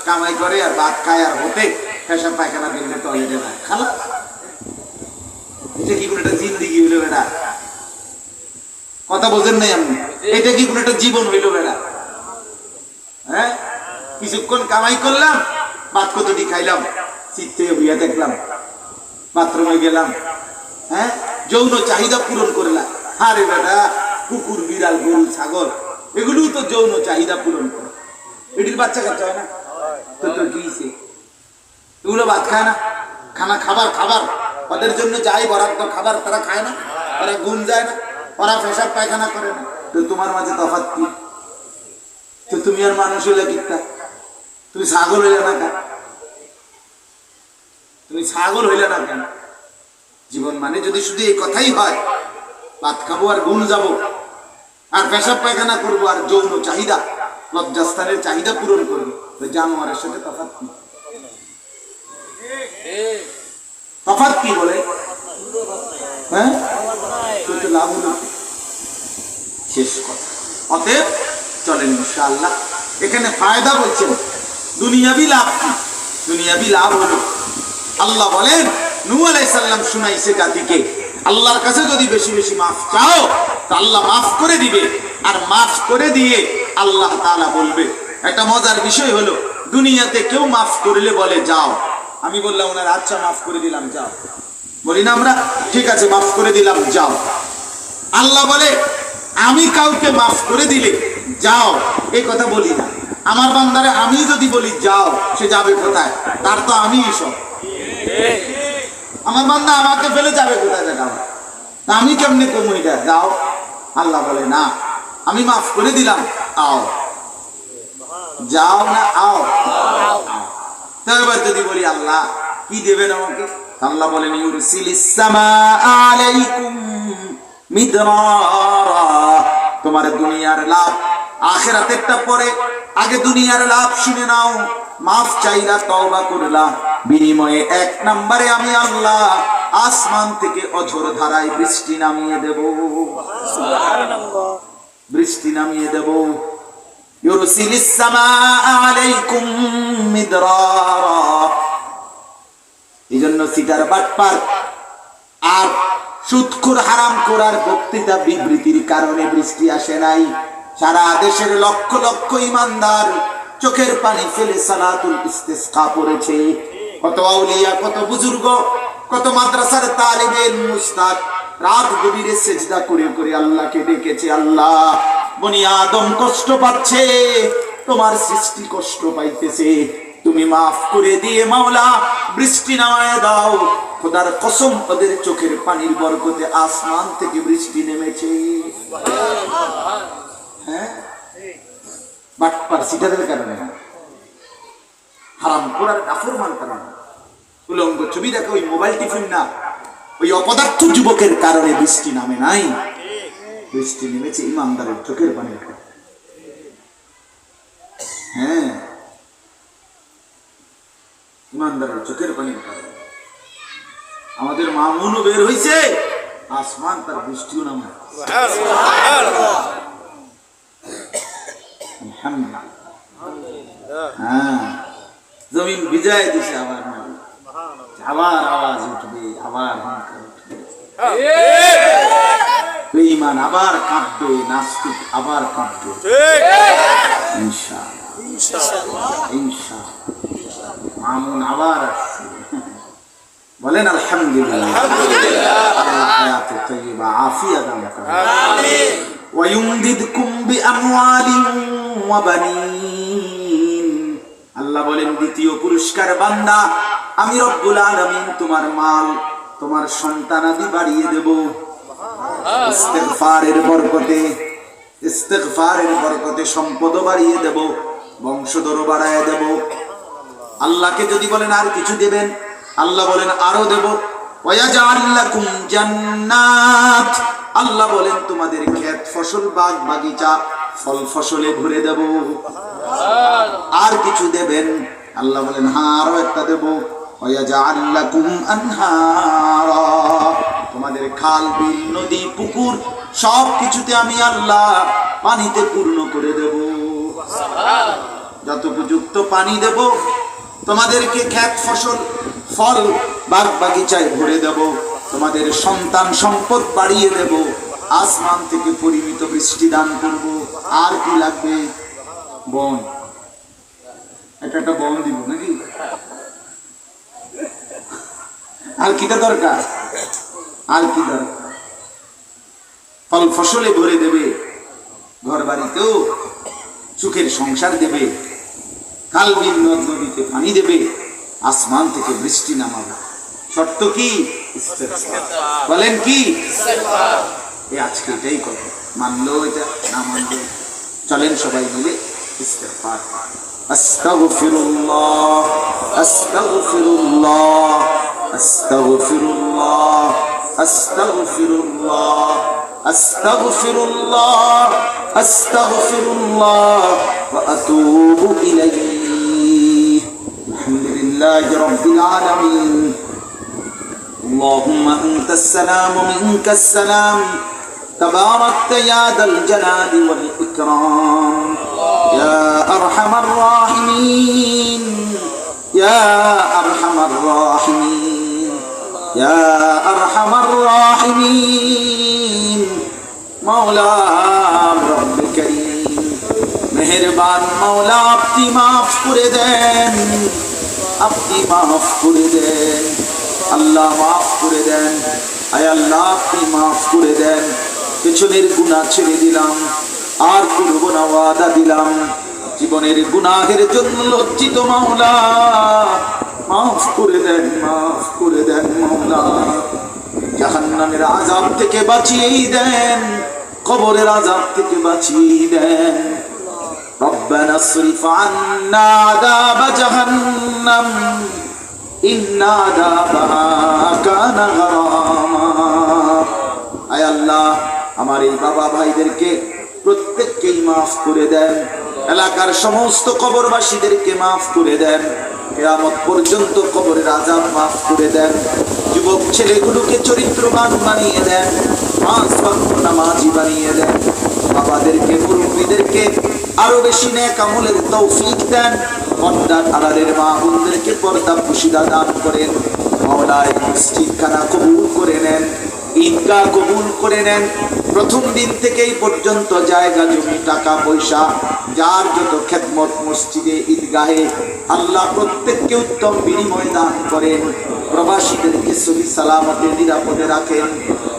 কামাই করে আর ভাত খায় আর হতে পেশাব পায়খানা দিলে টয়লেটে না খালা। এটা কি কোনো একটা জিন্দিগি হইলো বেটা? কথা বোঝেন নাই আপনি? এটা কি কোনো একটা জীবন হইলো বেটা? হ্যাঁ, কিছুক্ষণ কামাই করলাম, ভাত কতটি খাইলাম, চিত্তে বুঝে দেখলাম, বাথরুমে গেলাম, হ্যাঁ, যৌন চাহিদা পূরণ করলাম। আরে বেটা, কুকুর, বিড়াল, গরু, ছাগল, এগুলোও তো যৌন চাহিদা পূরণ করে। এটির বাচ্চা কাচ্চা হয় না তো? তোর কি এগুলো ভাত খায় না? খানা খাবার খাবার ওদের জন্য যাই বরাদ্দ খাবার, তারা খায় না, ওরা ঘুম যায় না, ওরা পেশাব পায়খানা করে না। তো তোমার মাঝে তফাৎ কি? তো তুমি আর মানুষ হইলে কিতা? তুমি ছাগল হইলে না কেন? তুমি ছাগল হইলে না কেন? জীবন মানে যদি শুধু এই কথাই হয়, ভাত খাবো আর ঘুম যাবো আর পেশাব পায়খানা করবো আর যৌন চাহিদা, লজ্জাস্থানের চাহিদা পূরণ করবো, ওই জানোয়ারের সাথে তফাৎ কি? তফাৎ কি বলে? হ্যাঁ, লাভ হলো শেষ কথা। অতএব চলেন ইনশাআল্লাহ, এখানে ফায়দা বলছেন দুনিয়াবি লাভ কি? দুনিয়াবি লাভ হলো আল্লাহ বলেন নূহ আলাইহিস সালাম শুনাইছে জাতিকে, আল্লাহর কাছে যদি বেশি বেশি মাফ চাও তা আল্লাহ মাফ করে দিবে, আর মাফ করে দিয়ে আল্লাহ তাআলা বলবে। একটা মজার বিষয় হলো, দুনিয়াতে কেউ মাফ করলে বলে যাও, আমি বললাম ওনার আচ্ছা মাফ করে দিলাম যাও, বলি না আমরা, ঠিক আছে মাফ করে দিলাম যাও। আল্লাহ বলে আমি কাউকে মাফ করে দিলে যাও, এই কথা বলি না। আমার বান্দারে আমি যদি বলি যাও, সে যাবে কোথায়? তার তো আমি সব। আমার বান্দা আমাকে ফেলে যাবে কোথায়? দেখা আমি কেমনে কমু এটা যাও? আল্লাহ বলে না, আমি মাফ করে দিলাম, আও। যাও না আও। তো এবার যদি বলি আল্লাহ কি দেবেন আমাকে? আল্লাহ বলেন ইউরসিলিস সামাআ আলাইকুম মিদরারা, তোমার দুনিয়ার লাভ আখিরাতেরটা পরে, আগে দুনিয়ার লাভ শুনে নাও। মাফ চাইলা, তওবা করলা, বিনিময়ে 1 নম্বরে আমি আল্লাহ আসমান থেকে অঝোর ধারায় বৃষ্টি নামিয়ে দেব। সুবহানাল্লাহ, বৃষ্টি নামিয়ে দেব। ইউরসিলিস সামাআ আলাইকুম মিদরারা। এইজন্য সিটার বাটপার আর সুদখোর হারামখোর আর বক্তৃতা বিবৃতির কারণে বৃষ্টি আসে নাই। সারা দেশের লক্ষ লক্ষ ইমানদার চোখের পানি ফেলে সালাতুল ইস্তিসকা পড়েছে। কত আউলিয়া, কত বুজুর্গ, কত মাদ্রাসার তালিবে মুস্তাদ রাত গভীরে সেজদা করে করে আল্লাহকে ডেকেছে, আল্লাহ বনি আদম কষ্ট পাচ্ছে, তোমার সৃষ্টি কষ্ট পাইতেছে, তুমি মাফ করে দিয়ে মাওলা বৃষ্টি নামায় দাও। খোদার কসম, ওদের চোখের পানির বরকতে আসমান থেকে বৃষ্টি নেমেছে। হ্যাঁ, বাটপার সিটারের কারণে, হারাম করার নাফরমান কারণে, উলঙ্গ ছবি দেখে ওই মোবাইল টিফিন না, ওই অপদার্থ যুবকের কারণে বৃষ্টি নামে নাই, বৃষ্টি নেমেছে ইমানদারের চোখের পানির কারণে। হ্যাঁ, ইমানদারের চোখের পানির কারণে। আমাদের মামুনও বের হয়েছে, আসমান তার বৃষ্টিও নামে। হ্যাঁ, জমিন বিজয় দিছে, আবার আবার আওয়াজ উঠবে, আবার হুঙ্কার উঠবে, বেঈমান আবার কাঁপবে, নাস্তিক আবার কাঁপবে। ইনশাআল্লাহ, ইনশাআল্লাহ মামুন আবার আসছে। বলেন আলহামদুলিল্লাহ, হায়াতে তাইয়্যিবা আফিয়াত দান করেন। আমিন। ওয়া ইউমদিদকুম বিআমওয়ালিন ওয়া বানিন। আল্লাহ বলেন দ্বিতীয় পুরস্কার বান্দা, আমি রব্বুল আলামিন তোমার মাল, তোমার সন্তানাদি বাড়িয়ে দেব। ইস্তিগফারের বরকতে, ইস্তিগফারের বরকতে সম্পদ বাড়িয়ে দেব, বংশধর বাড়ায় দেব। আল্লাহকে যদি বলেন আর কিছু দেবেন, আল্লাহ বলেন আরো দেব। ওয়ায়াজআল লাকুম জান্নাত, আল্লাহ বলেন তোমাদের ক্ষেত ফসল, বাগ বাগিচা ফল ফসলে ভরে দেব। আর কিছু দেবেন, আল্লাহ বলেন হ্যাঁ আরো একটা দেব। ওয়ায়াজআল লাকুম আনহারা, তোমাদের খাল বিল নদী পুকুর সব কিছুতে আমি আল্লাহ পানিতে পূর্ণ করে দেব। যত উপযুক্ত পানি দেব, তোমাদেরকে ক্ষেত ফসল ফল বাগ বাগিচায় ভরে দেব, তোমাদের সন্তান সম্পদ বাড়িয়ে দেব, আসমান থেকে পরিমিত বৃষ্টি দান করব। আর কি লাগবে? বন, একটা বন দিব নাকি? আর কিটা দরকার? আর কি দরকার? ফল ফসলে ভরে দেবে, ঘর বাড়িতেও সুখের সংসার দেবে, খাল বিল নদ নদীতে পানি দেবে, আসমান থেকে বৃষ্টি নামাবে। শর্ত কি? ইস্তিগফার। বলেন কি? ইস্তিগফার। এই আজকে এটাই কথা, মানলো এটা, না মানলো চলেন সবাই মিলে ইস্তিগফার। আস্তাগফিরুল্লাহ, আস্তাগফিরুল্লাহ, আস্তাগফিরুল্লাহ, আস্তাগফিরুল্লাহ, আস্তাগফিরুল্লাহ, আস্তাগফিরুল্লাহ ওয়া আতুবু ইলাইহি। আলহামদুলিল্লাহি রাব্বিল আলামিন। اللهم أنت السلام ومنك السلام تباركت يا ذا الجلال والإكرام يا أرحم الراحمين يا أرحم الراحمين يا أرحم الراحمين مولا رب كريم মেহেরবান মওলা, আপনি মাফ করে দেন, আপনি মাফ করে দেন, আল্লাহ মাফ করে দেন। আয় আল্লাহ আপনি মাফ করে দেন। পেছনের গুনাহ ছেড়ে দিলাম, আর করব না ওয়াদা দিলাম। জীবনের গুনাহের জন্য লজ্জিত মাওলা, মাফ করে দেন, মাফ করে দেন মাওলা। জাহান্নামের আযাব থেকে বাঁচিয়ে দেন, কবরের আযাব থেকে বাঁচিয়ে দেন। ربنا اصرف عنا عذاب جهنم إن عذابها كان غراما। আয় আল্লাহ আমার এই বাবা ভাইদেরকে প্রত্যেককেই মাফ করে দেন, এলাকার সমস্ত কবরবাসীদেরকে মাফ করে দেন, কিয়ামত পর্যন্ত কবরের আযাব মাফ করে দেন। যুবক ছেলেগুলোকে চরিত্রবান বানিয়ে দেন, পাঁচ ওয়াক্ত নামাজি বানিয়ে দেন। বাবাদেরকে, মুরব্বীদেরকে আরো বেশি নেক আমলের তৌফিক দেন। পর্দার আড়ালের মা বোনদেরকে পর্দা পুশিদা দান করেন। মাওলা এই মসজিদখানা কবুল করে নেন, ঈদগাহ কবুল করে নেন। প্রথম দিন থেকে এই পর্যন্ত জায়গা জমি টাকা পয়সা যার যত খেদমত মসজিদে ঈদগাহে, আল্লাহ প্রত্যেককে উত্তম বিনিময় দান করেন। প্রবাসীদেরকে সহি সালামতে নিরাপদে রাখেন।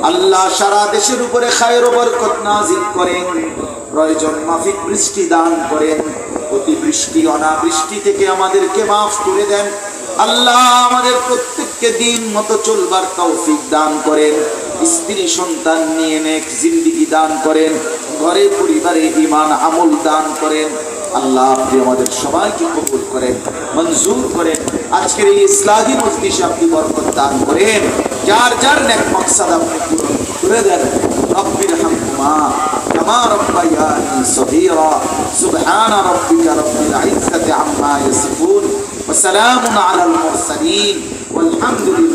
আল্লাহ সারা দেশের উপরে খায়ের ও বরকত নাজিল করেন। প্রয়োজন মাফিক বৃষ্টি দান করেন। অতিবৃষ্টি অনাবৃষ্টি থেকে আমাদেরকে মাফ করে দেন। আল্লাহ আমাদের প্রত্যেককে দিন মতো চলবার তৌফিক দান করেন। স্ত্রী সন্তান নিয়ে নেক জিন্দেগি দান করেন। ঘরে পরিবারে ঈমান আমল দান করেন। আল্লাহ আপনি আমাদের সবাইকে কবুল করেন, মঞ্জুর করেন। আজকের এই ইসলাহি মজলিসে আপনি বরকত দান করেন, যার যার নেক মাকসাদ আপনি পূরণ করে দেন। রব্বির হামহুমা কামা রাব্বায়ানি সগীরা। সুবহান রাব্বিকা রাব্বিল ইজ্জাতি আম্মা ইয়াসিফুন ওয়া সালামুন আলাল মুরসালিন ওয়ালহামদুলিল্লাহ।